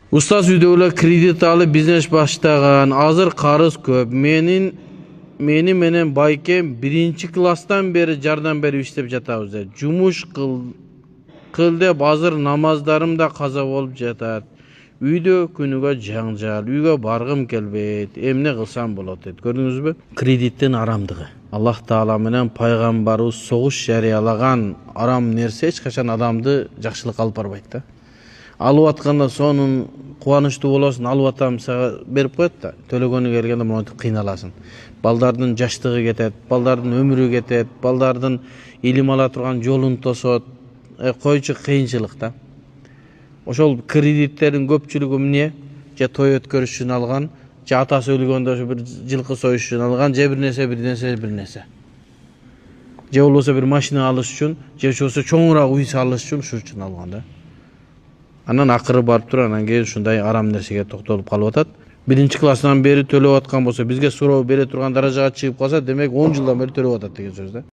Устаз үйдөгүлөр кредит алып бизнес баштаган, азыр карыз көп. Мени менен байкем 1-класстан бери жардам берип иштеп жатабыз. Жумуш кыл деп азыр намаздарым да каза болуп жатат. Үйдө күнүгө жаңжал, үйгө баргым келбейт. Эмне кылсам болот дейт. Көрдүңүзбү? Кредиттин арамдыгы. Аллах Таала менен пайгамбарыбыз согуш жарыялаган арам нерсе эч качан адамды жакшылыкка алып барбайт да. Алып атканда сонун кубанычтуу болосуң, алып атам сага берип коет да, төлөгөнү келгенде монтип кыйналасың. Балдардын жаштыгы кетет, балдардын өмүрү кетет, балдардын илим ала турган жолун тосот. Койчу кыйынчылык да. Ошол кредиттердин көпчүлүгү эмне? Же той өткөрүш үчүн алган, же атасы өлгөндө бир жылкы союш үчүн алган, же бир нерсе. Же болбосо бир машина алыш үчүн, же болбосо чоңураак үй салыш үчүн ушул үчүн алган да. Анан акыры барып туруп анан кийин ушундай арам нерсеге токтолуп калып атат. 1-класстан бери төлөп аткан болсо, бизге суроо бере турган даражага чыгып калса, демек 10 жылдан бери төлөп атат деген сөз да.